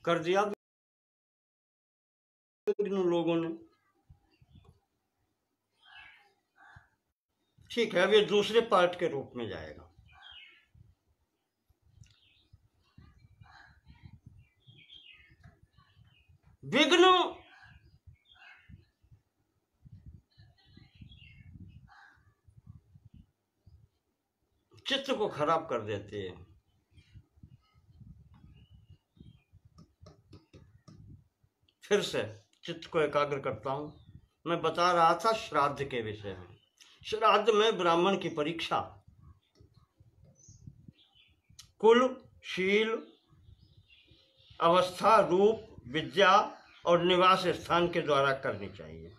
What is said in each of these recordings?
कर दिया लोगों ने। ठीक है, अब ये दूसरे पार्ट के रूप में जाएगा। विघ्न चित्त को खराब कर देते हैं। फिर से चित्त को एकाग्र करता हूं। मैं बता रहा था श्राद्ध के विषय में। श्राद्ध में ब्राह्मण की परीक्षा कुल, शील, अवस्था, रूप, विद्या और निवास स्थान के द्वारा करनी चाहिए।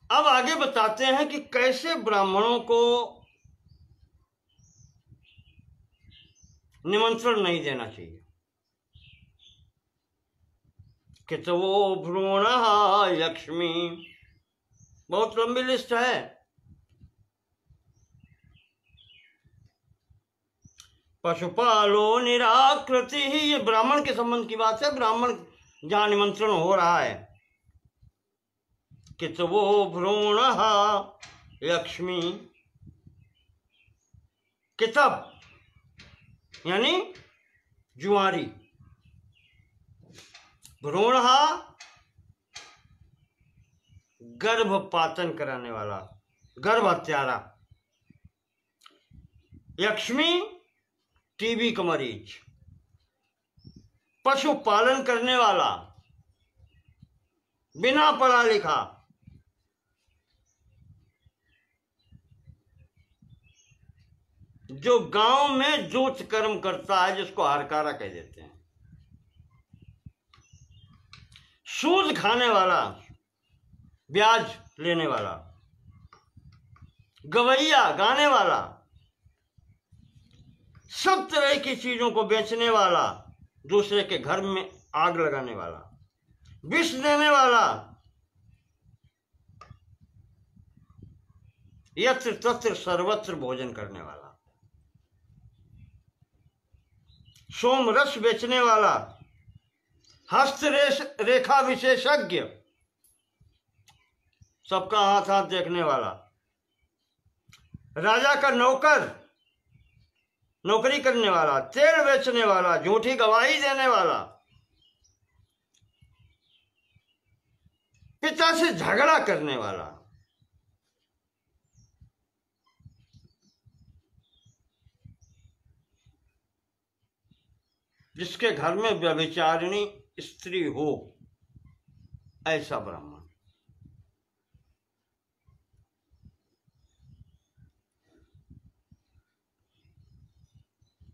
अब आगे बताते हैं कि कैसे ब्राह्मणों को निमंत्रण नहीं देना चाहिए। कितवो भ्रूण लक्ष्मी, बहुत लंबी लिस्ट है। पशुपालो निराकृति, ये ब्राह्मण के संबंध की बात है। ब्राह्मण जहां निमंत्रण हो रहा है। कितवो भ्रूण लक्ष्मी, कितब यानी जुआरी, भ्रूण गर्भपातन कराने वाला, गर्भ हत्यारा। लक्ष्मी टीबी का मरीज। पशुपालन करने वाला, बिना पढ़ा लिखा। जो गांव में जोत कर्म करता है, जिसको हरकारा कह देते हैं। सूद खाने वाला, ब्याज लेने वाला। गवैया, गाने वाला। सब तरह की चीजों को बेचने वाला, दूसरे के घर में आग लगाने वाला, विष देने वाला, यत्र तत्र सर्वत्र भोजन करने वाला, सोम रस बेचने वाला, हस्त रेखा विशेषज्ञ, सबका हाथ हाथ देखने वाला, राजा का नौकर, नौकरी करने वाला, तेल बेचने वाला, झूठी गवाही देने वाला, पिता से झगड़ा करने वाला, जिसके घर में व्यभिचारिणी स्त्री हो, ऐसा ब्राह्मण।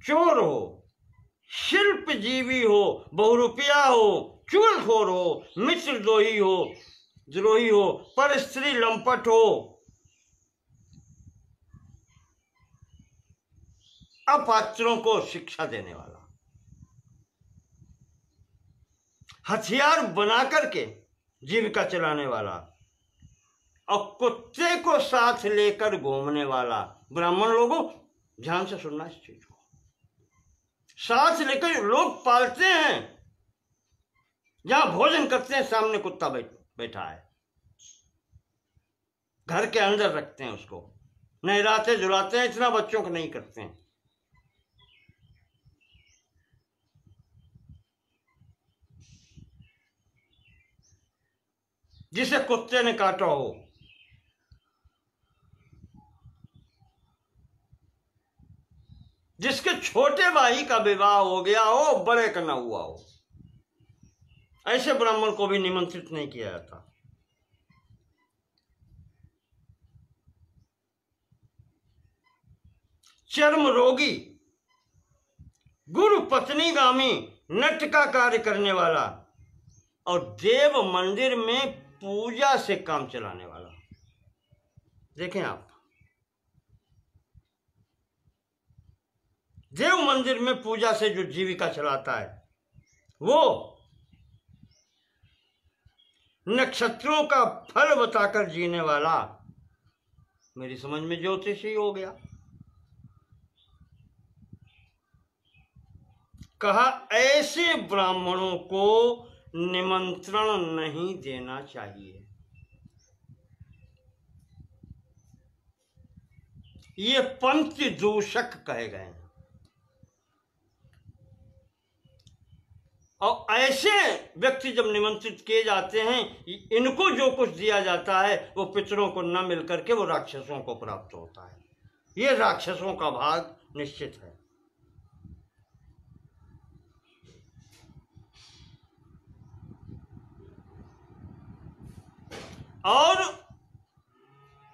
चोर हो, शिल्प जीवी हो, बहुरुपया हो, चुगलखोर हो, मित्रद्रोही हो, पर स्त्री लंपट हो, अपात्रों को शिक्षा देने वाला, हथियार बना करके जीविका चलाने वाला और कुत्ते को साथ लेकर घूमने वाला। ब्राह्मण लोगों, ध्यान से सुनना इस चीज को। साथ लेकर लोग पालते हैं। जहां भोजन करते हैं, सामने कुत्ता बैठा है, घर के अंदर रखते हैं उसको, नहलाते झुलाते हैं। इतना बच्चों को नहीं करते हैं। जिसे कुत्ते ने काटा हो, जिसके छोटे भाई का विवाह हो गया हो, बड़े का ना हुआ हो, ऐसे ब्राह्मण को भी निमंत्रित नहीं किया जाता। चर्म रोगी, गुरु पत्नीगामी, नट का कार्य करने वाला और देव मंदिर में पूजा से काम चलाने वाला। देखें आप, देव मंदिर में पूजा से जो जीविका चलाता है, वो नक्षत्रों का फल बताकर जीने वाला, मेरी समझ में ज्योतिषी हो गया। कहा ऐसे ब्राह्मणों को निमंत्रण नहीं देना चाहिए। ये पंक्ति दूषक कहे गए हैं। और ऐसे व्यक्ति जब निमंत्रित किए जाते हैं, इनको जो कुछ दिया जाता है वो पितरों को न मिलकर के वो राक्षसों को प्राप्त होता है। ये राक्षसों का भाग निश्चित है। और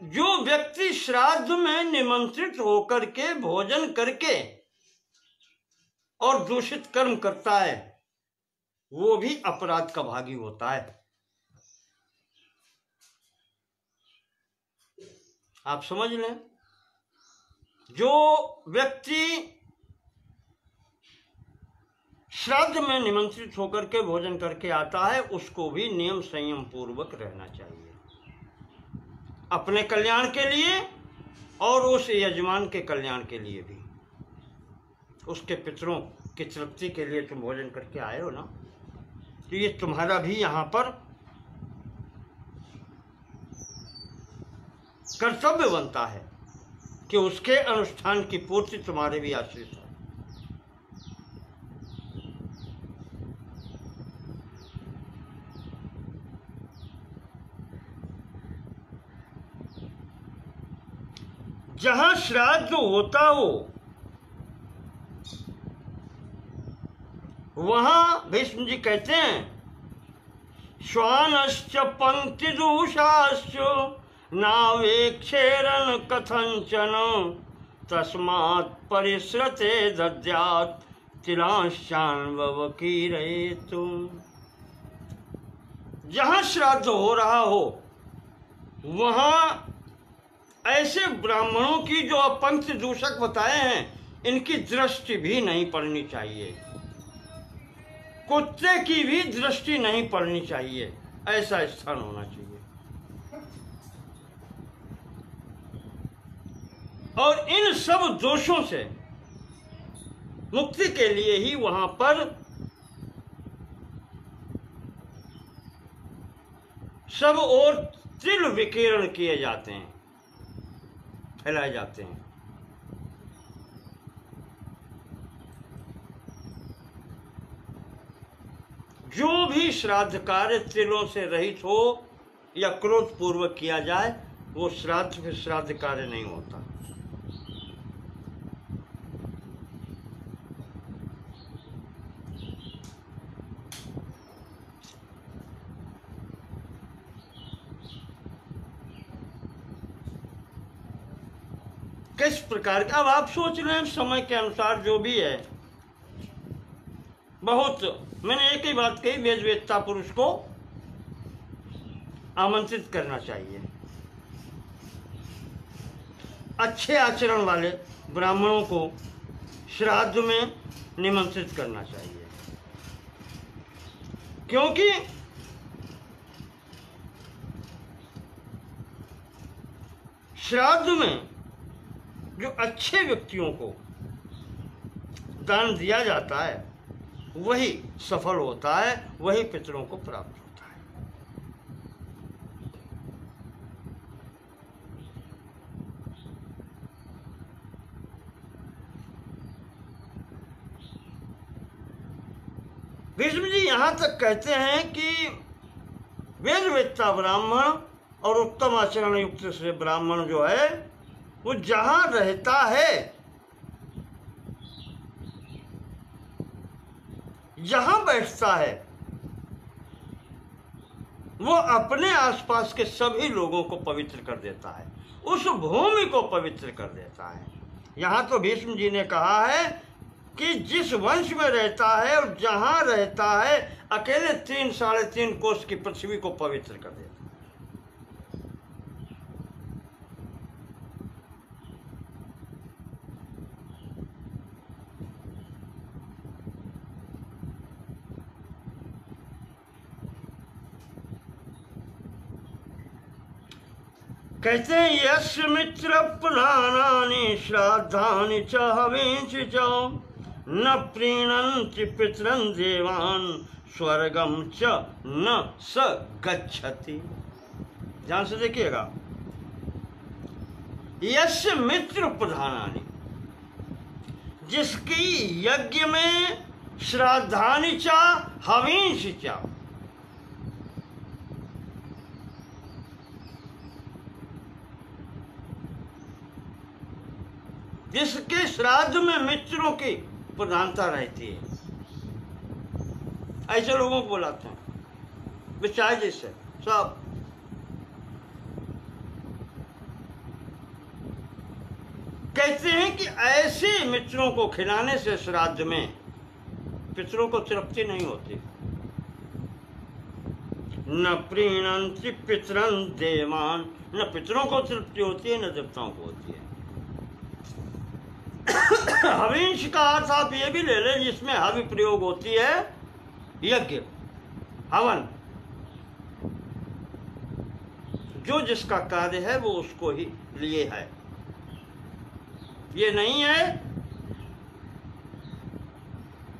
जो व्यक्ति श्राद्ध में निमंत्रित होकर के भोजन करके और दूषित कर्म करता है, वो भी अपराध का भागी होता है। आप समझ लें, जो व्यक्ति श्राद्ध में निमंत्रित होकर के भोजन करके आता है, उसको भी नियम संयम पूर्वक रहना चाहिए, अपने कल्याण के लिए और उस यजमान के कल्याण के लिए भी। उसके पितरों की तृप्ति के लिए तुम भोजन करके आए हो ना, तो ये तुम्हारा भी यहाँ पर कर्तव्य बनता है कि उसके अनुष्ठान की पूर्ति तुम्हारे भी आश्रित है। जहां श्राद्ध होता हो वहां भीष्म जी कहते हैं, श्वानश्च पंक्ति दूषाश्च नावेक्षेरन कथंचन तस्मात् परिश्रते दद्यात् तिलांशान्वकीरयेतु। जहां श्राद्ध हो रहा हो वहां ऐसे ब्राह्मणों की जो पंक्ति दूषक बताए हैं, इनकी दृष्टि भी नहीं पड़नी चाहिए, कुत्ते की भी दृष्टि नहीं पड़नी चाहिए। ऐसा स्थान होना चाहिए। और इन सब दोषों से मुक्ति के लिए ही वहां पर सब और तिल विकीर्ण किए जाते हैं, फैलाए जाते हैं। जो भी श्राद्ध कार्य तिलों से रहित हो या क्रोध पूर्वक किया जाए, वो श्राद्ध फिर श्राद्ध कार्य नहीं होता। किस प्रकार का, अब आप सोच रहे हैं समय के अनुसार जो भी है, बहुत मैंने एक ही बात कही, वेदवेत्ता पुरुष को आमंत्रित करना चाहिए, अच्छे आचरण वाले ब्राह्मणों को श्राद्ध में निमंत्रित करना चाहिए, क्योंकि श्राद्ध में जो अच्छे व्यक्तियों को दान दिया जाता है वही सफल होता है, वही पितरों को प्राप्त होता है। भीष्म जी यहां तक कहते हैं कि वेदवेत्ता ब्राह्मण और उत्तम आचरण युक्त से ब्राह्मण जो है, वो जहां रहता है, जहां बैठता है, वो अपने आसपास के सभी लोगों को पवित्र कर देता है, उस भूमि को पवित्र कर देता है। यहां तो भीष्म जी ने कहा है कि जिस वंश में रहता है और जहां रहता है, अकेले 3 साढ़े 3 कोस की पृथ्वी को पवित्र कर देता है। कहते हैं, यस्य मित्र प्रधानानि श्राद्धानि च हवींसि च न प्रीणन्ति पितरन् देवान् स्वर्गम च न स गच्छति। ध्यान से देखिएगा, यस्य मित्र प्रधानानि, जिसकी यज्ञ में श्राद्धानि च हवींसि च, जिसके श्राद्ध में मित्रों की प्रधानता रहती है, ऐसे लोगों को बुलाते हैं विचार जैसे सब। कहते हैं कि ऐसे मित्रों को खिलाने से श्राद्ध में पितरों को तृप्ति नहीं होती। न प्रीणन्ति पितरन् देवान्, न पितरों को तृप्ति होती है न देवताओं को होती है। हविंश का अर्थ आप ये भी ले लें जिसमें हवि प्रयोग होती है, यज्ञ हवन, जो जिसका कार्य है वो उसको ही लिए है। ये नहीं है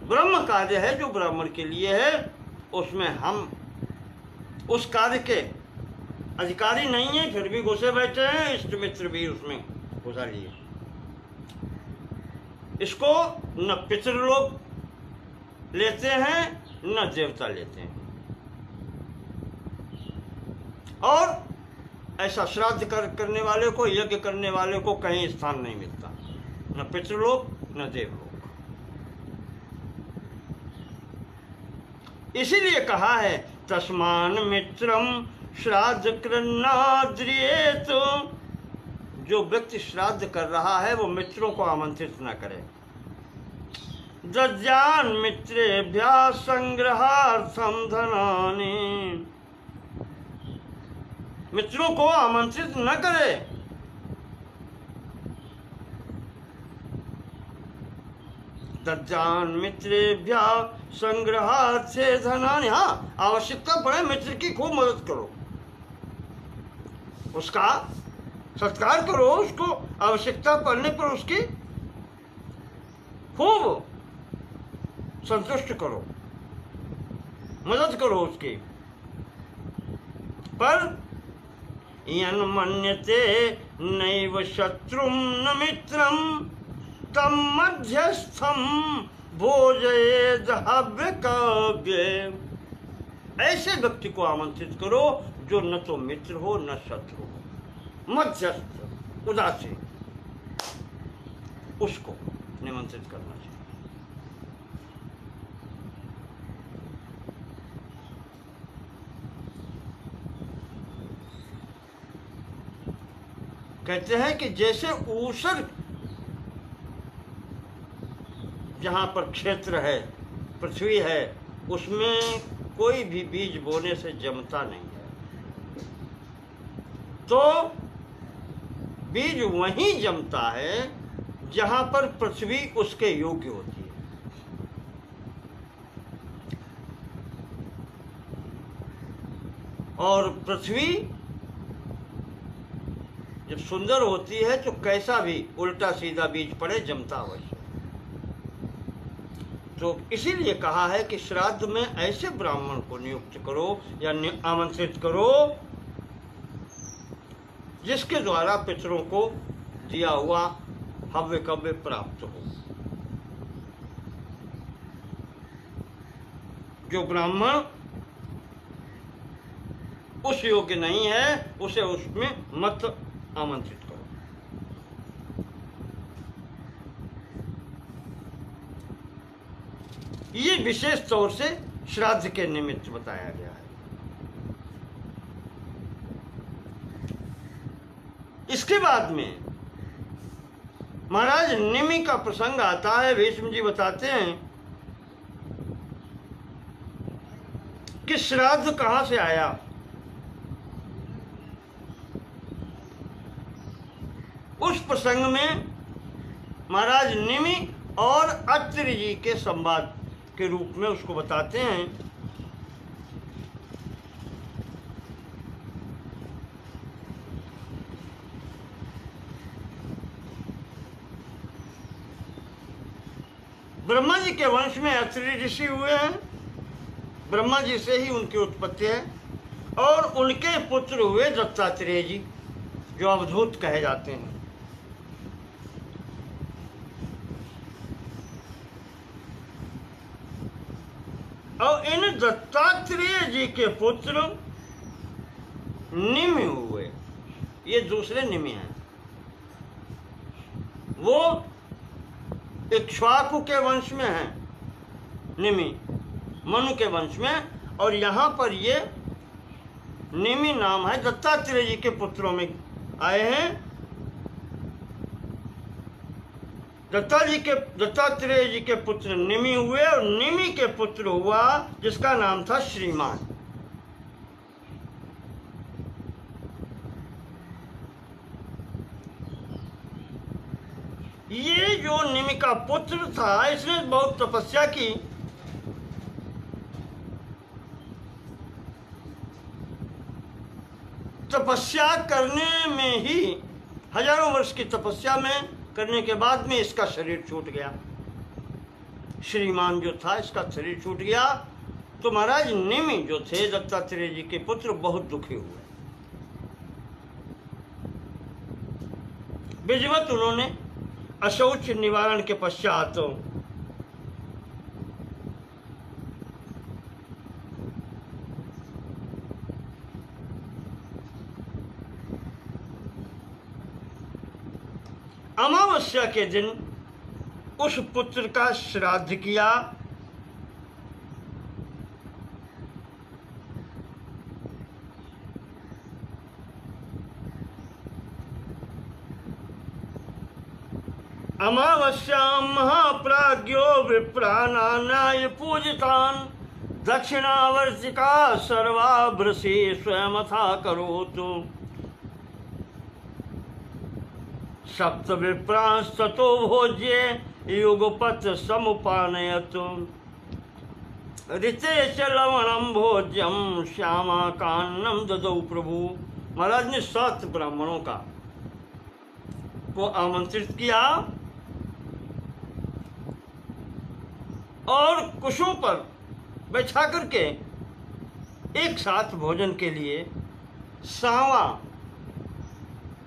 ब्रह्म कार्य है जो ब्राह्मण के लिए है, उसमें हम उस कार्य के अधिकारी नहीं है, फिर भी घुसे बैठे हैं, इष्ट मित्र भी उसमें घुसा लिए। इसको न पितृलोक लेते हैं न देवता लेते हैं, और ऐसा श्राद्ध करने वाले को, यज्ञ करने वाले को कहीं स्थान नहीं मिलता, न पितृलोक न देवलोक। इसीलिए कहा है तस्मान मित्रम श्राद्ध कृन्नाद्रियेत, जो व्यक्ति श्राद्ध कर रहा है वो मित्रों को आमंत्रित न करे। दद्यान मित्रेभ्यः संग्रहार्थम धनानि, मित्रों को आमंत्रित न करे। दद्यान मित्रेभ्यः संग्रहार्थे धनानि, हाँ आवश्यकता पड़े मित्र की खूब मदद करो, उसका सत्कार करो, उसको आवश्यकता पड़ने पर उसकी खूब संतुष्ट करो, मदद करो उसकी। पर यन मन्यते नैव शत्रुम न मित्रम तम मध्यस्थम भोजयेद हव्यकाव्ये, ऐसे व्यक्ति को आमंत्रित करो जो न तो मित्र हो न शत्रु हो, मध्यस्थ उदासीन, उसको निमंत्रित करना चाहिए। कहते हैं कि जैसे ऊसर जहाँ पर क्षेत्र है, पृथ्वी है, उसमें कोई भी बीज बोने से जमता नहीं है, तो बीज वहीं जमता है जहाँ पर पृथ्वी उसके योग्य होती है। और पृथ्वी जब सुंदर होती है तो कैसा भी उल्टा सीधा बीज पड़े जमता अवश्य। तो इसीलिए कहा है कि श्राद्ध में ऐसे ब्राह्मण को नियुक्त करो या आमंत्रित करो जिसके द्वारा पितरों को दिया हुआ हव्य कव्य प्राप्त हो। जो ब्राह्मण उस योग्य नहीं है उसे उसमें मत आमंत्रित करो। ये विशेष तौर से श्राद्ध के निमित्त बताया गया है। इसके बाद में महाराज निमि का प्रसंग आता है। भीष्म जी बताते हैं कि श्राद्ध कहां से आया। उस प्रसंग में महाराज निमि और अत्रि जी के संवाद के रूप में उसको बताते हैं। ब्रह्मा जी के वंश में अत्रि ऋषि हुए हैं, ब्रह्मा जी से ही उनकी उत्पत्ति है, और उनके पुत्र हुए दत्तात्रेय जी, जो अवधूत कहे जाते हैं। और इन दत्तात्रेय जी के पुत्र निमि हुए, ये दूसरे निमि हैं। वो इक्ष्वाकु के वंश में है निमि, मनु के वंश में, और यहाँ पर ये निमि नाम है, दत्तात्रेय जी के पुत्रों में आए हैं। दत्तात्रेय जी के पुत्र निमि हुए, और निमि के पुत्र हुआ जिसका नाम था श्रीमान। ये जो निमि का पुत्र था, इसने बहुत तपस्या की। तपस्या करने में ही, हजारों वर्ष की तपस्या में करने के बाद में इसका शरीर छूट गया। श्रीमान जो था, इसका शरीर छूट गया। तो महाराज निमि जो थे दत्तात्रेय जी के पुत्र, बहुत दुखी हुए। विधिवत उन्होंने अशौच निवारण के पश्चात अमावस्या के दिन उस पुत्र का श्राद्ध किया। अमावस्यां महाप्राज्ञो विप्रानानाय पूजितान् दक्षिणावर्तिका सर्वाभ्रसी स्वयमथा करोतु। सप्त विप्रांस्ततो भोज्ये युगपथ समुपानयतु। ऋते च लवणं भोज्यम श्यामाकान्नं ददौ प्रभु। महाराज ने 7 ब्राह्मणों का को आमंत्रित किया और कुशों पर बैठा करके एक साथ भोजन के लिए, सावा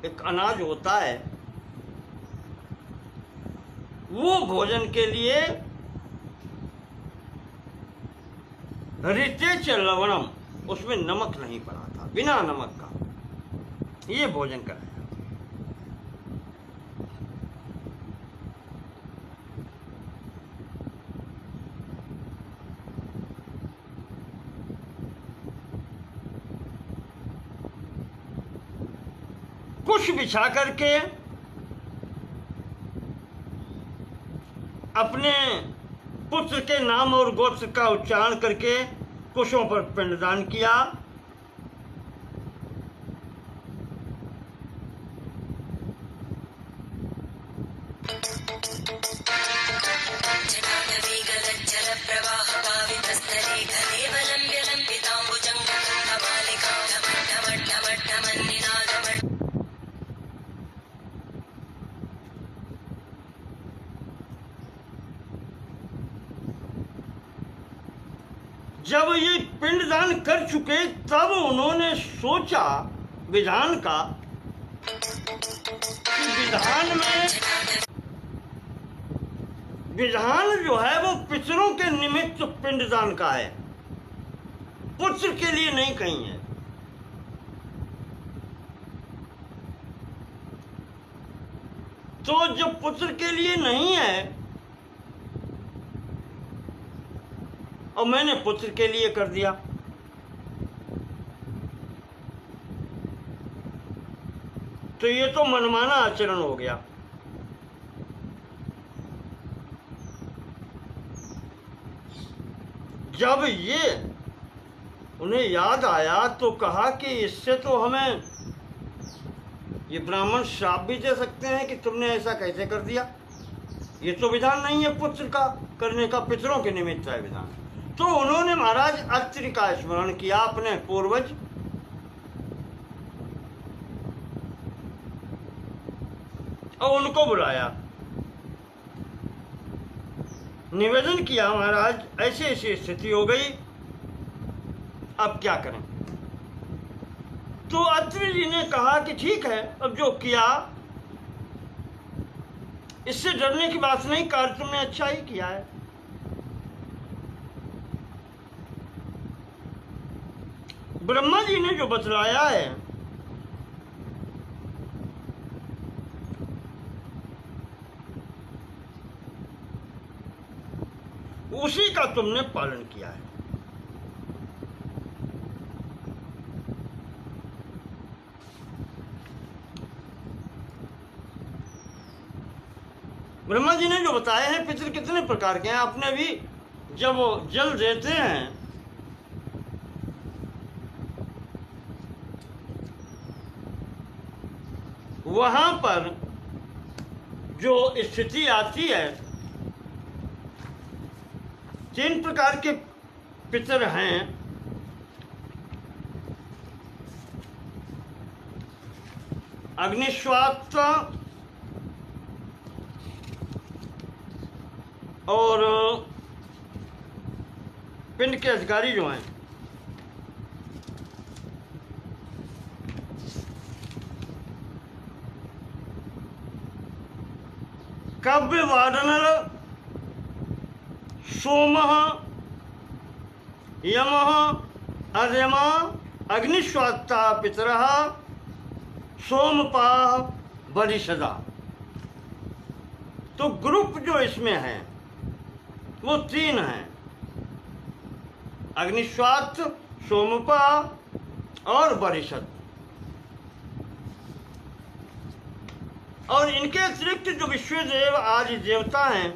एक अनाज होता है, वो भोजन के लिए ऋते च लवणम, उसमें नमक नहीं पड़ा था, बिना नमक का ये भोजन कराया। कुश बिछा करके अपने पुत्र के नाम और गोत्र का उच्चारण करके कुशों पर पिंडदान किया। जब ये पिंडदान कर चुके तब उन्होंने सोचा विधान का कि विधान जो है वो पितरों के निमित्त पिंडदान का है, पुत्र के लिए नहीं कहीं है। तो जब पुत्र के लिए नहीं है और मैंने पुत्र के लिए कर दिया, तो ये तो मनमाना आचरण हो गया। जब ये उन्हें याद आया तो कहा कि इससे तो हमें ये ब्राह्मण श्राप भी दे सकते हैं कि तुमने ऐसा कैसे कर दिया, ये तो विधान नहीं है पुत्र का करने का, पितरों के निमित्त है विधान। तो उन्होंने महाराज अत्रि का स्मरण किया, अपने पूर्वज, और उनको बुलाया। निवेदन किया, महाराज ऐसी ऐसी स्थिति हो गई, अब क्या करें। तो अत्रि जी ने कहा कि ठीक है, अब जो किया इससे डरने की बात नहीं, कार्य तुमने अच्छा ही किया है। ब्रह्मा जी ने जो बतलाया है उसी का तुमने पालन किया है। ब्रह्मा जी ने जो बताए हैं पितृ कितने प्रकार के हैं, आपने भी जब जल देते हैं वहां पर जो स्थिति आती है, 3 प्रकार के पितर हैं। अग्निश्वात और पिंड के अधिकारी जो हैं, कव्य वारणल सोमः यमः अर्यमा अग्निश्वात्ता पितरः सोमपाः बरिषदा। तो ग्रुप जो इसमें है वो 3 हैं, अग्निश्वात, सोमपा और बरिषद। और इनके अतिरिक्त जो विश्वदेव आदि देवता हैं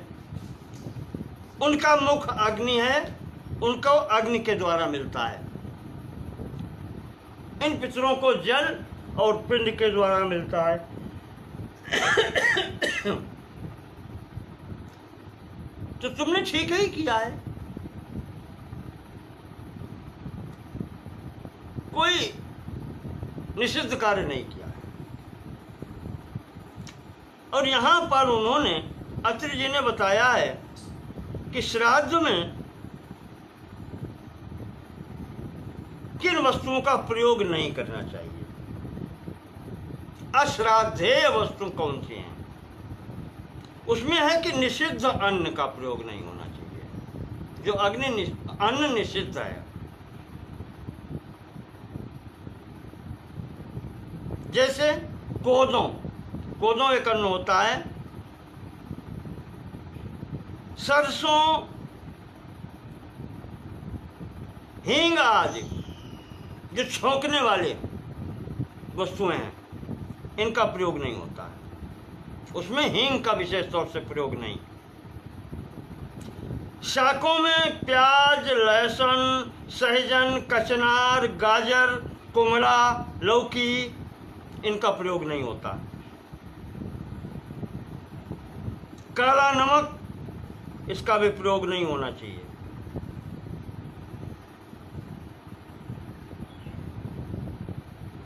उनका मुख अग्नि है, उनको अग्नि के द्वारा मिलता है। इन पितरों को जल और पिंड के द्वारा मिलता है। तो तुमने ठीक ही किया है, कोई निषिद्ध कार्य नहीं किया है। और यहां पर उन्होंने अत्रि जी ने बताया है कि श्राद्ध में किन वस्तुओं का प्रयोग नहीं करना चाहिए, अश्राद्धेय वस्तु कौन सी हैं। उसमें है कि निषिद्ध अन्न का प्रयोग नहीं होना चाहिए, जो अन्न निषिद्ध है। जैसे कोदों एक अन्न होता है, सरसों, हींग आदि जो छौंकने वाले वस्तुएं हैं इनका प्रयोग नहीं होता है, उसमें हींग का विशेष तौर से प्रयोग नहीं। शाकों में प्याज, लहसुन, सहजन, कचनार, गाजर, कुमड़ा, लौकी इनका प्रयोग नहीं होता। काला नमक इसका भी प्रयोग नहीं होना चाहिए।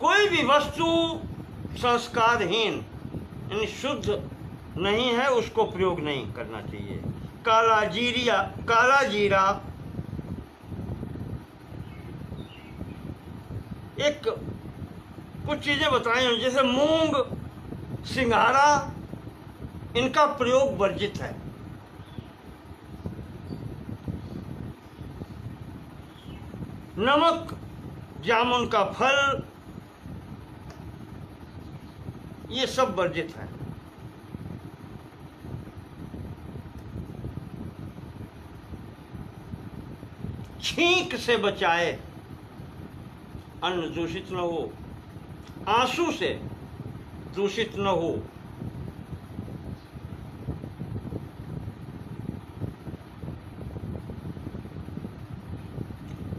कोई भी वस्तु संस्कारहीन यानी शुद्ध नहीं है उसको प्रयोग नहीं करना चाहिए। काला जीरा एक कुछ चीजें बताई हैं, जैसे मूंग, सिंघाड़ा इनका प्रयोग वर्जित है। नमक, जामुन का फल ये सब वर्जित है। छींक से बचाए, अन्न दूषित न हो, आंसू से दूषित न हो।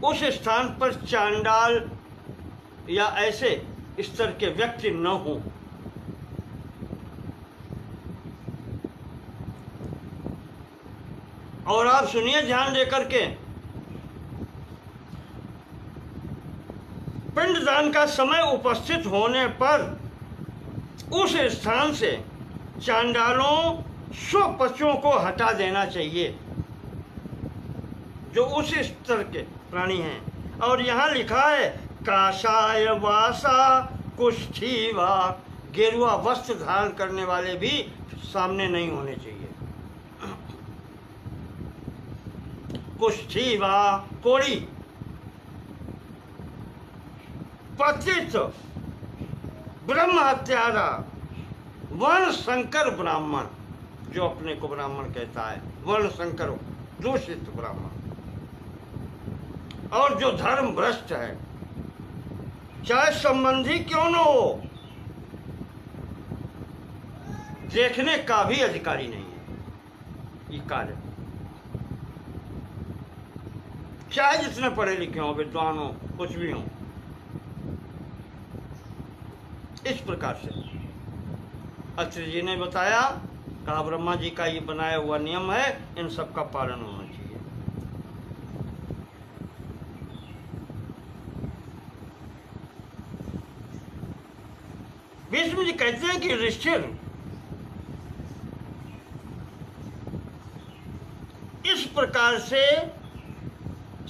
उस स्थान पर चांडाल या ऐसे स्तर के व्यक्ति न हो। और आप सुनिए ध्यान देकर के, पिंडदान का समय उपस्थित होने पर उस स्थान से चांडालों स्वपचों को हटा देना चाहिए। जो उस स्तर के प्राणी हैं। और यहाँ लिखा है काशाय वासा कुष्ठी वा, गेरुआ वस्त्र धारण करने वाले भी सामने नहीं होने चाहिए। कुष्ठी वा कोड़ी, पतित ब्रह्म हत्यारा वर्ण संकर ब्राह्मण, जो अपने को ब्राह्मण कहता है, वर्ण संकर दूषित ब्राह्मण, और जो धर्म भ्रष्ट है, चाहे संबंधी क्यों न हो, देखने का भी अधिकारी नहीं है ये कार्य, चाहे जितने पढ़े लिखे हो, विद्वान हो, कुछ भी हो। इस प्रकार से अत्रि जी ने बताया, कहा ब्रह्मा जी का ये बनाया हुआ नियम है, इन सब का पालन होना चाहिए। भीष्म जी कहते हैं कि युधिष्ठिर, इस प्रकार से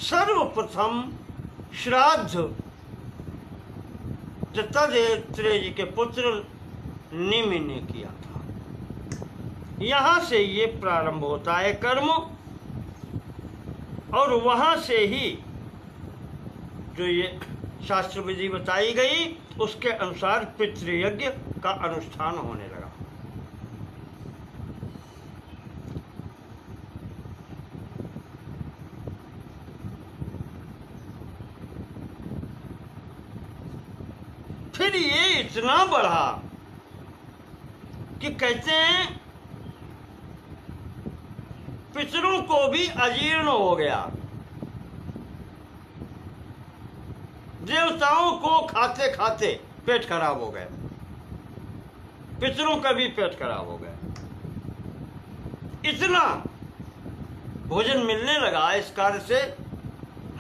सर्वप्रथम श्राद्ध दत्तात्रेय जी के पुत्र निमि ने किया था। यहां से ये प्रारंभ होता है कर्म, और वहां से ही जो ये शास्त्र विधि बताई गई उसके अनुसार पितृयज्ञ का अनुष्ठान होने लगा। फिर ये इतना बढ़ा कि कहते हैं पितरों को भी अजीर्ण हो गया, देवताओं को खाते खाते पेट खराब हो गया, पितरों का भी पेट खराब हो गया। इतना भोजन मिलने लगा इस कार्य से,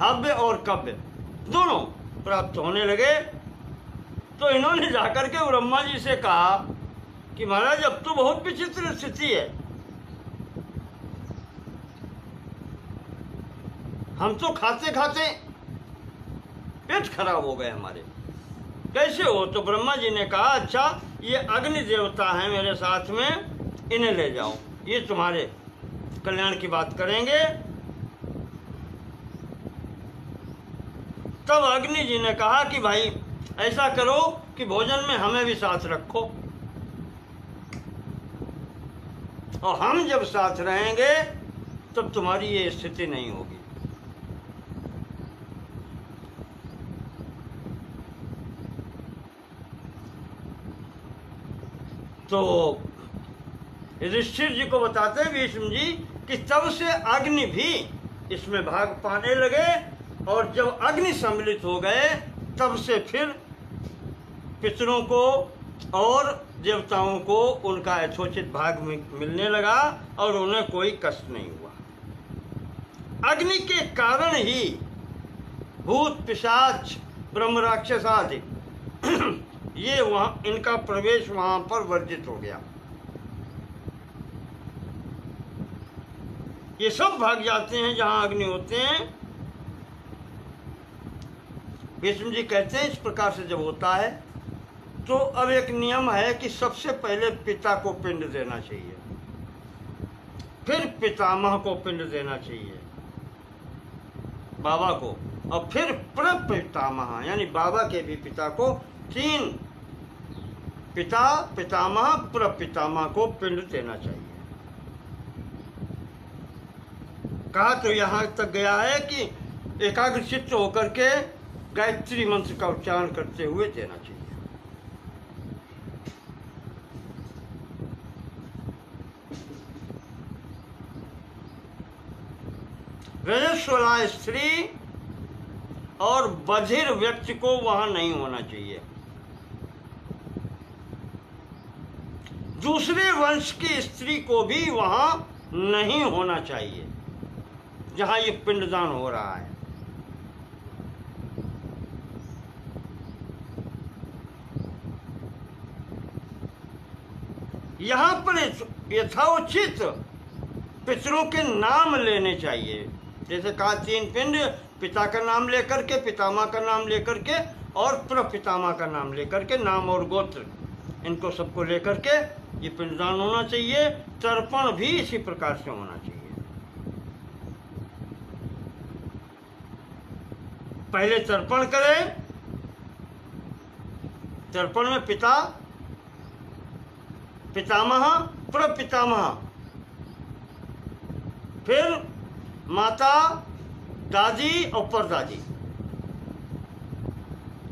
हव्य और कव्य दोनों प्राप्त होने लगे। तो इन्होंने जाकर के ब्रह्मा जी से कहा कि महाराज अब तो बहुत विचित्र स्थिति है, हम तो खाते खाते पेट खराब हो गए हमारे, कैसे हो? तो ब्रह्मा जी ने कहा अच्छा ये अग्नि देवता हैं मेरे साथ में, इन्हें ले जाओ, ये तुम्हारे कल्याण की बात करेंगे। तब अग्नि जी ने कहा कि भाई ऐसा करो कि भोजन में हमें भी साथ रखो, और हम जब साथ रहेंगे तब तुम्हारी ये स्थिति नहीं होगी। तो युधिष्ठिर जी को बताते हैं भीष्म जी कि तब से अग्नि भी इसमें भाग पाने लगे, और जब अग्नि सम्मिलित हो गए तब से फिर पितरों को और देवताओं को उनका यथोचित भाग मिलने लगा, और उन्हें कोई कष्ट नहीं हुआ। अग्नि के कारण ही भूत पिशाच ब्रह्म राक्षस आदि ये वहाँ इनका प्रवेश वहाँ पर वर्जित हो गया, ये सब भाग जाते हैं जहाँ अग्नि होते हैं। भीष्म जी कहते हैं इस प्रकार से जब होता है तो अब एक नियम है कि सबसे पहले पिता को पिंड देना चाहिए, फिर पितामह को पिंड देना चाहिए, बाबा को, और फिर प्रपितामह यानी बाबा के भी पिता को, 3 पिता पितामह प्रपितामह को पिंड देना चाहिए। कहा तो यहाँ तक गया है कि एकाग्रचित्त होकर के गायत्री मंत्र का उच्चारण करते हुए देना चाहिए। रजस्वला स्त्री और बधिर व्यक्ति को वहां नहीं होना चाहिए। दूसरे वंश की स्त्री को भी वहां नहीं होना चाहिए जहां ये पिंडदान हो रहा है। यहां पर यथोचित पितरों के नाम लेने चाहिए, जैसे कहा 3 पिंड, पिता का नाम लेकर के, पितामह का नाम लेकर के और प्रपितामह का नाम लेकर के, नाम और गोत्र इनको सबको लेकर के ये पिंडदान होना चाहिए। तर्पण भी इसी प्रकार से होना चाहिए। पहले तर्पण करें, तर्पण में पिता, पितामह, प्रपितामह, फिर माता, दादी और परदादी,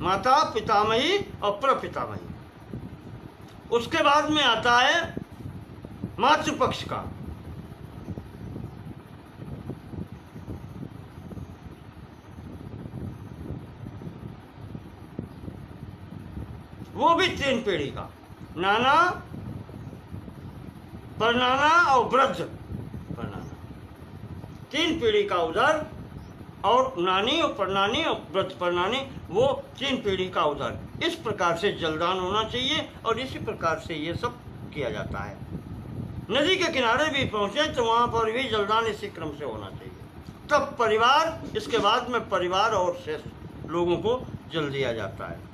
माता, पितामही और प्रपितामही। उसके बाद में आता है मातृपक्ष का। वो भी 3 पीढ़ी का, नाना, परनाना और वृद्ध परनाना, 3 पीढ़ी का उधर, और नानी और परनानी और वृद्ध परनानी, वो 3 पीढ़ी का उधर। इस प्रकार से जलदान होना चाहिए और इसी प्रकार से ये सब किया जाता है। नदी के किनारे भी पहुंचे तो वहां पर भी जलदान इसी क्रम से होना चाहिए। तब परिवार, इसके बाद में परिवार और शेष लोगों को जल दिया जाता है।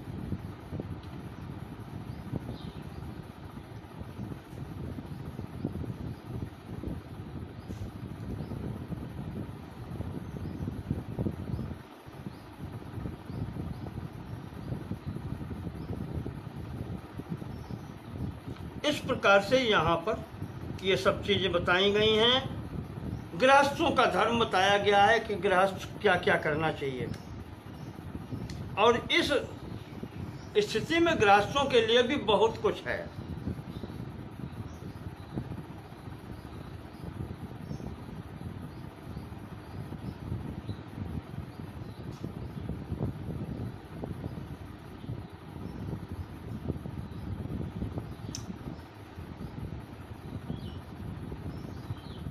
इस प्रकार से यहाँ पर ये सब चीज़ें बताई गई हैं। गृहस्थों का धर्म बताया गया है कि गृहस्थ क्या क्या करना चाहिए, और इस स्थिति में गृहस्थों के लिए भी बहुत कुछ है।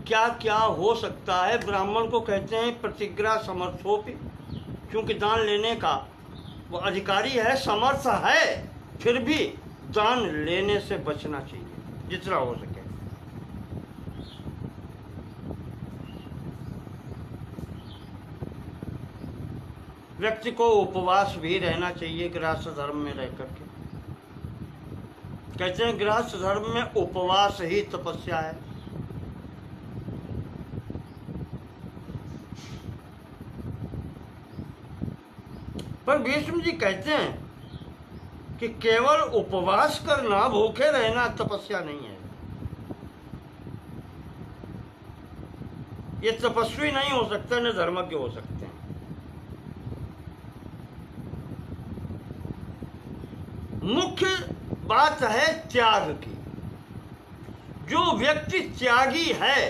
क्या क्या हो सकता है। ब्राह्मण को कहते हैं प्रतिग्रह समर्थोपि, क्योंकि दान लेने का वो अधिकारी है, समर्थ है, फिर भी दान लेने से बचना चाहिए जितना हो सके। व्यक्ति को उपवास भी रहना चाहिए गृहस्थ धर्म में रह करके। कहते हैं गृहस्थ धर्म में उपवास ही तपस्या है। पर भीष्म जी कहते हैं कि केवल उपवास करना, भूखे रहना तपस्या नहीं है। ये तपस्वी नहीं हो सकते, न धर्मज्ञ हो सकते हैं। मुख्य बात है त्याग की। जो व्यक्ति त्यागी है,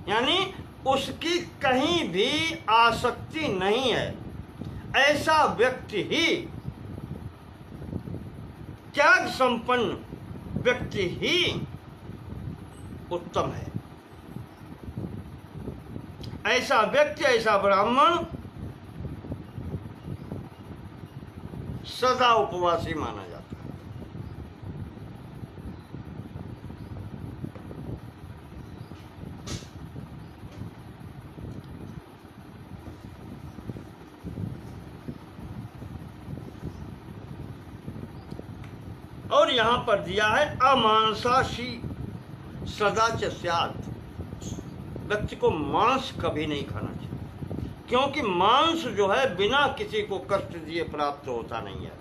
यानी उसकी कहीं भी आसक्ति नहीं है, ऐसा व्यक्ति ही, त्याग संपन्न व्यक्ति ही उत्तम है। ऐसा व्यक्ति, ऐसा ब्राह्मण सदा उपवासी माना जाता है। और यहां पर दिया है अमांसाशी सदा च स्यात्। व्यक्ति को मांस कभी नहीं खाना चाहिए, क्योंकि मांस जो है बिना किसी को कष्ट दिए प्राप्त होता नहीं है,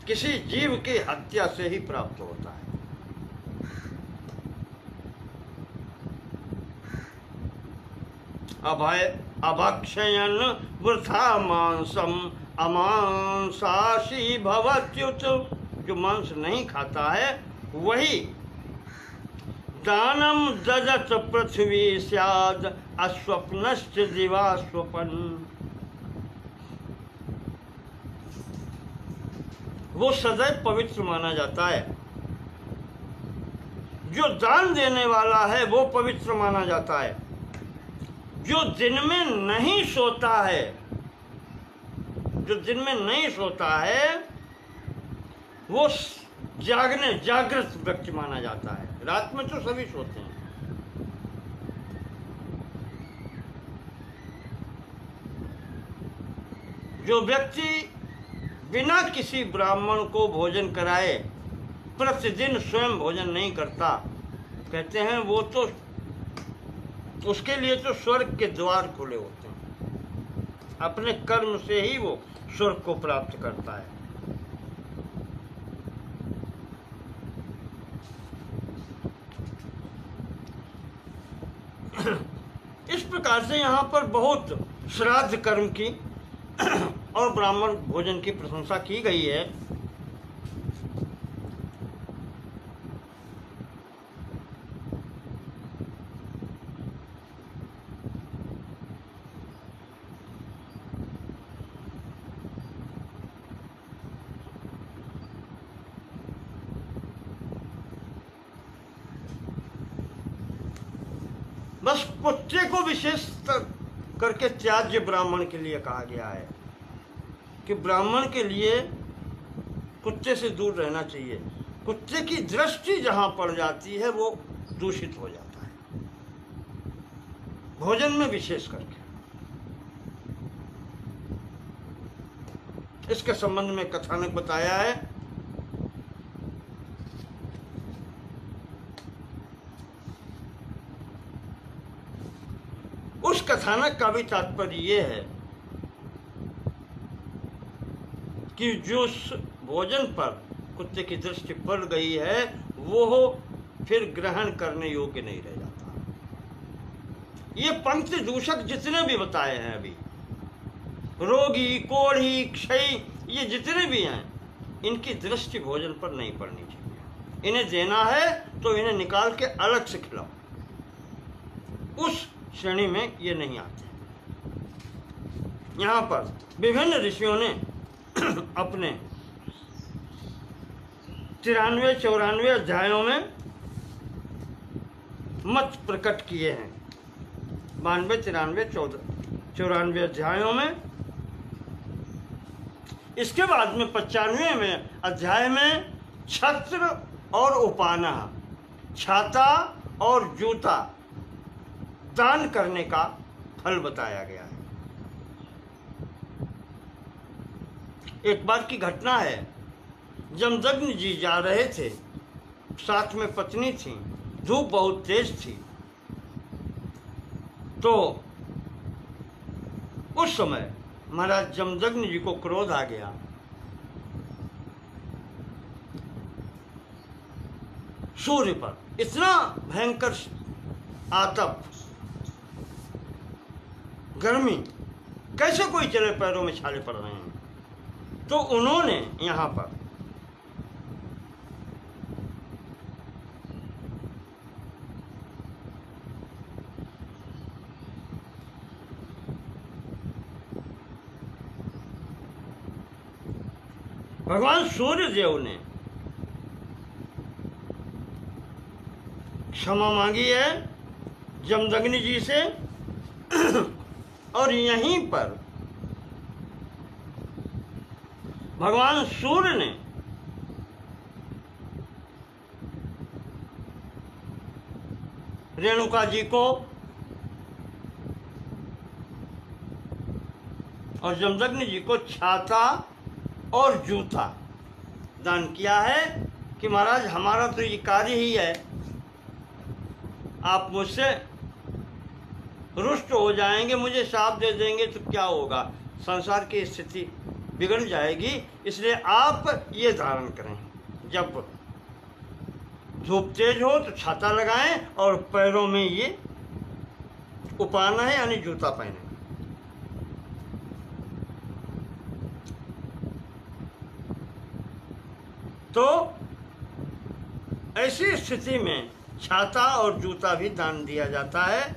किसी जीव की हत्या से ही प्राप्त होता है। अभय अभक्षयन वृथा मांसम अमांसाशी भवत्युत। जो मांस नहीं खाता है वही दानम ददत पृथ्वी स्याद अस्वप्नश्च दिवास्वपन। वो सदैव पवित्र माना जाता है। जो दान देने वाला है वो पवित्र माना जाता है। जो दिन में नहीं सोता है, जो दिन में नहीं सोता है वो जागृत व्यक्ति माना जाता है। रात में तो सभी सोते हैं, जो व्यक्ति बिना किसी ब्राह्मण को भोजन कराए प्रतिदिन स्वयं भोजन नहीं करता, कहते हैं वो तो उसके लिए तो स्वर्ग के द्वार खुले होते हैं, अपने कर्म से ही वो स्वर्ग को प्राप्त करता है। इस प्रकार से यहाँ पर बहुत श्राद्ध कर्म की और ब्राह्मण भोजन की प्रशंसा की गई है। बस कुत्ते को विशेष करके त्याज्य ब्राह्मण के लिए कहा गया है कि ब्राह्मण के लिए कुत्ते से दूर रहना चाहिए। कुत्ते की दृष्टि जहां पड़ जाती है वो दूषित हो जाता है, भोजन में विशेष करके। इसके संबंध में कथानक बताया है। उस कथानक का भी तात्पर्य ये है कि जो भोजन पर कुत्ते की दृष्टि पड़ गई है वो फिर ग्रहण करने योग्य नहीं रह जाता। ये पंक्ति दूषक जितने भी बताए हैं अभी, रोगी, कोढ़ी, क्षयी, ये जितने भी हैं, इनकी दृष्टि भोजन पर नहीं पड़नी चाहिए। इन्हें देना है तो इन्हें निकाल के अलग से खिलाओ, उस श्रेणी में ये नहीं आते। यहाँ पर विभिन्न ऋषियों ने अपने 93-94 अध्यायों में मत प्रकट किए हैं। 92-93-94 अध्यायों में। इसके बाद में 95वें अध्याय में छत्र और उपाना, छाता और जूता दान करने का फल बताया गया है। एक बार की घटना है, जमदग्नि जी जा रहे थे, साथ में पत्नी थी, धूप बहुत तेज थी, तो उस समय महाराज जमदग्नि जी को क्रोध आ गया। सूर्य पर इतना भयंकर आतप, गर्मी, कैसे कोई चले, पैरों में छाले पड़ रहे हैं। तो उन्होंने यहाँ पर भगवान सूर्य देव ने क्षमा मांगी है जमदग्नि जी से, और यहीं पर भगवान सूर्य ने रेणुका जी को और जमदग्नि जी को छाता और जूता दान किया है कि महाराज हमारा तो ये कार्य ही है, आप मुझसे रुष्ट हो जाएंगे, मुझे शाप दे देंगे तो क्या होगा, संसार की स्थिति बिगड़ जाएगी, इसलिए आप ये धारण करें, जब धूप तेज हो तो छाता लगाएं और पैरों में ये उपाना है यानी जूता पहने। तो ऐसी स्थिति में छाता और जूता भी दान दिया जाता है,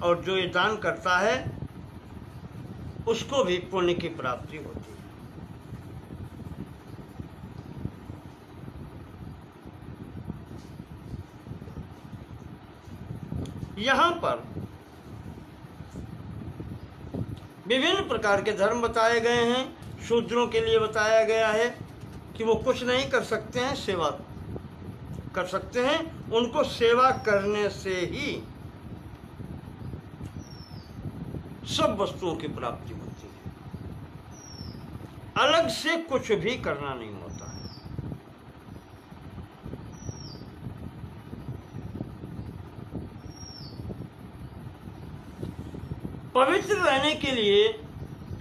और जो ये दान करता है उसको भी पुण्य की प्राप्ति होती है। यहाँ पर विभिन्न प्रकार के धर्म बताए गए हैं। शूद्रों के लिए बताया गया है कि वो कुछ नहीं कर सकते हैं, सेवा कर सकते हैं, उनको सेवा करने से ही सब वस्तुओं की प्राप्ति होती है। अलग से कुछ भी करना नहीं होता है। पवित्र रहने के लिए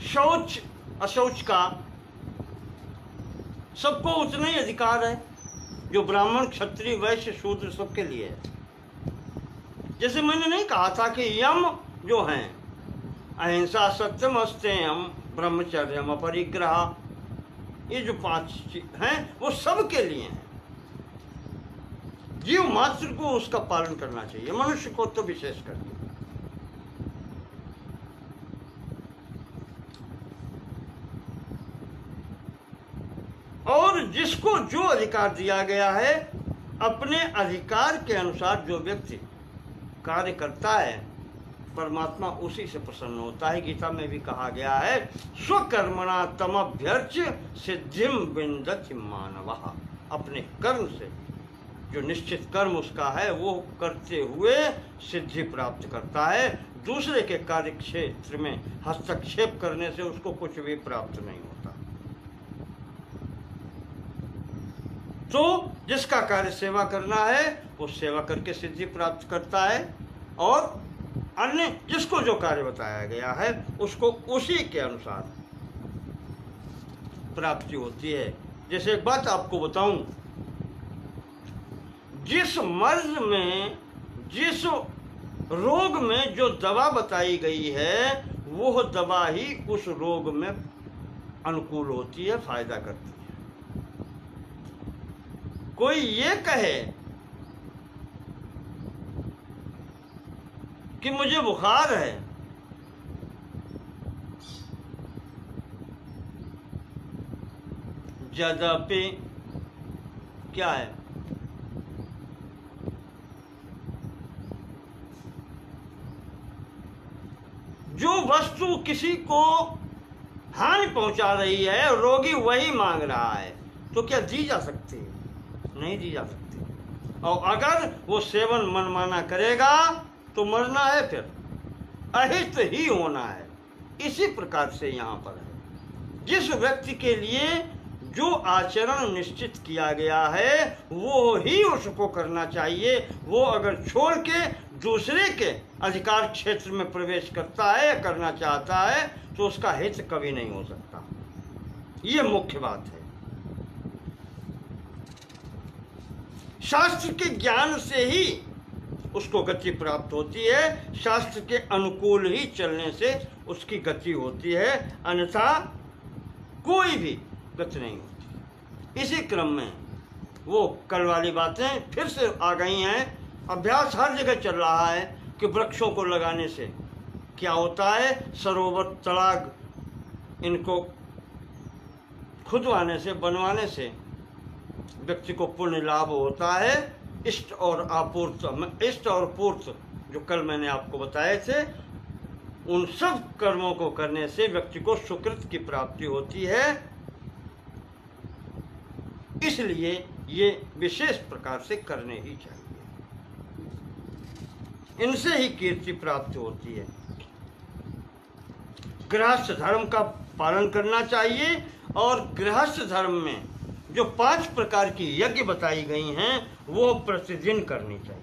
शौच अशौच का सबको उतना ही अधिकार है जो ब्राह्मण, क्षत्रिय, वैश्य, शूद्र सबके लिए है। जैसे मैंने नहीं कहा था कि यम जो हैं अहिंसा, सत्यम, अस्तेयम, ब्रह्मचर्यम, अपरिग्रह, ये जो 5 हैं वो सबके लिए हैं। जीव मात्र को उसका पालन करना चाहिए, मनुष्य को तो विशेष करके। और जिसको जो अधिकार दिया गया है, अपने अधिकार के अनुसार जो व्यक्ति कार्य करता है, परमात्मा उसी से प्रसन्न होता है। गीता में भी कहा गया है, स्वकर्मणा तमभ्यर्च सिद्धिम विन्दति मानवः। अपने कर्म से, जो निश्चित कर्म उसका है, वो करते हुए सिद्धि प्राप्त करता है। दूसरे के कार्य क्षेत्र में हस्तक्षेप करने से उसको कुछ भी प्राप्त नहीं होता। तो जिसका कार्य सेवा करना है वो सेवा करके सिद्धि प्राप्त करता है, और अन्य जिसको जो कार्य बताया गया है उसको उसी के अनुसार प्राप्ति होती है। जैसे एक बात आपको बताऊं, जिस मर्ज में, जिस रोग में जो दवा बताई गई है, वो दवा ही उस रोग में अनुकूल होती है, फायदा करती है। कोई ये कहे कि मुझे बुखार है, ज्यादा पे क्या है, जो वस्तु किसी को हानि पहुंचा रही है, रोगी वही मांग रहा है, तो क्या दी जा सकती है? नहीं दी जा सकती। और अगर वो सेवन मनमाना करेगा तो मरना है, फिर अहित ही होना है। इसी प्रकार से यहाँ पर है, जिस व्यक्ति के लिए जो आचरण निश्चित किया गया है वो ही उसको करना चाहिए। वो अगर छोड़ के दूसरे के अधिकार क्षेत्र में प्रवेश करता है, करना चाहता है, तो उसका हित कभी नहीं हो सकता। ये मुख्य बात है। शास्त्र के ज्ञान से ही उसको गति प्राप्त होती है, शास्त्र के अनुकूल ही चलने से उसकी गति होती है, अन्यथा कोई भी गति नहीं होती। इसी क्रम में वो कल वाली बातें फिर से आ गई हैं। अभ्यास हर जगह चल रहा है कि वृक्षों को लगाने से क्या होता है, सरोवर, तलाब, इनको खुदवाने से, बनवाने से व्यक्ति को पुण्य लाभ होता है। इष्ट और आपूर्त, इष्ट और पूर्त जो कल मैंने आपको बताए थे, उन सब कर्मों को करने से व्यक्ति को सुकृत की प्राप्ति होती है। इसलिए ये विशेष प्रकार से करने ही चाहिए, इनसे ही कीर्ति प्राप्त होती है। गृहस्थ धर्म का पालन करना चाहिए, और गृहस्थ धर्म में जो 5 प्रकार की यज्ञ बताई गई हैं वो प्रतिदिन करनी चाहिए।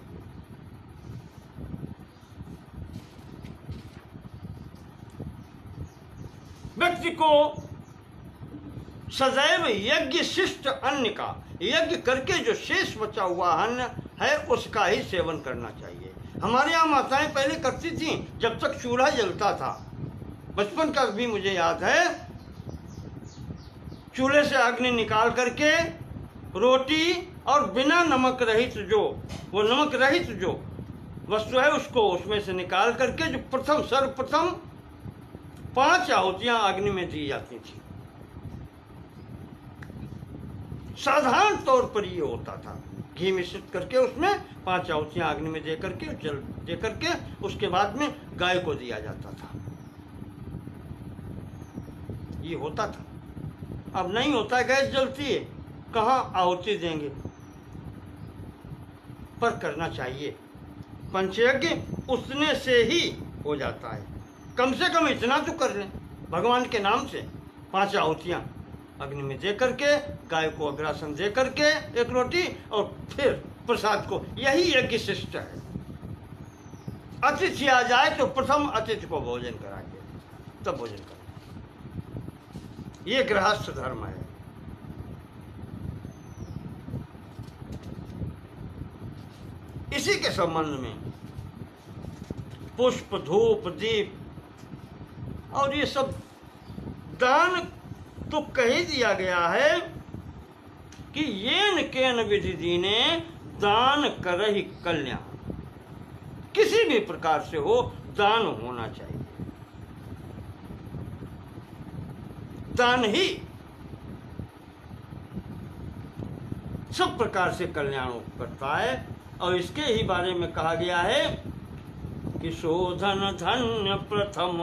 व्यक्ति को सदैव यज्ञ शिष्ट अन्न का, यज्ञ करके जो शेष बचा हुआ अन्न है उसका ही सेवन करना चाहिए। हमारे यहाँ माताएं पहले करती थी, जब तक चूल्हा जलता था, बचपन का भी मुझे याद है, चूल्हे से अग्नि निकाल करके रोटी और बिना नमक रहित जो, वो नमक रहित जो वस्तु है उसको उसमें से निकाल करके जो प्रथम, सर्वप्रथम 5 आहुतियां अग्नि में दी जाती थी। साधारण तौर पर ये होता था, घी मिश्रित करके उसमें 5 आहुतियां अग्नि में दे करके, जल दे करके, उसके बाद में गाय को दिया जाता था। ये होता था। अब नहीं होता, गैस जलती है, कहाँ आहुति देंगे। पर करना चाहिए, पंचयज्ञ उतने से ही हो जाता है। कम से कम इतना तो कर लें, भगवान के नाम से 5 आहुतियाँ अग्नि में दे करके, गाय को अग्रासन दे करके एक रोटी, और फिर प्रसाद को, यही यज्ञ शिष्ट है। अतिथि आ जाए तो प्रथम अतिथि को भोजन करा के तब भोजन करें, ये गृहस्थ धर्म है। इसी के संबंध में पुष्प, धूप, दीप और ये सब दान तो कह दिया गया है कि येन केन विधि दीने दान करहि कल्याण, किसी भी प्रकार से हो दान होना चाहिए। दान ही सब प्रकार से कल्याण करता है। और इसके ही बारे में कहा गया है कि शोधन धन्य प्रथम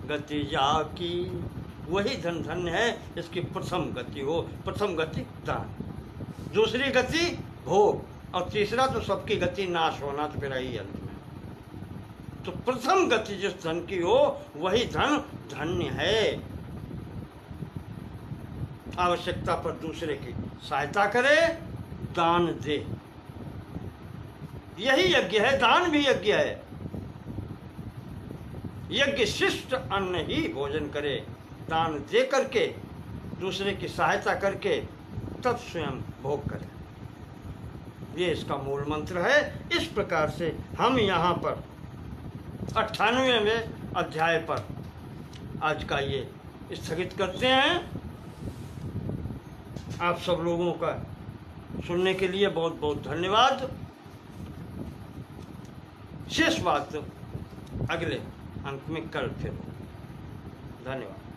गति जाकी, वही धन धन्य है इसकी प्रथम गति हो। प्रथम गति दान, दूसरी गति भोग, और तीसरा तो सबकी गति नाश होना, तो फिर ही अंत में। तो प्रथम गति जिस धन की हो वही धन धन्य है। आवश्यकता पर दूसरे की सहायता करे, दान दे, यही यज्ञ है। दान भी यज्ञ है। यज्ञ शिष्ट अन्न ही भोजन करे, दान दे करके, दूसरे की सहायता करके, तब स्वयं भोग करे। ये इसका मूल मंत्र है। इस प्रकार से हम यहाँ पर 98वें अध्याय पर आज का ये स्थगित करते हैं। आप सब लोगों का सुनने के लिए बहुत बहुत धन्यवाद। शेष बात अगले अंक में कल फिर। धन्यवाद।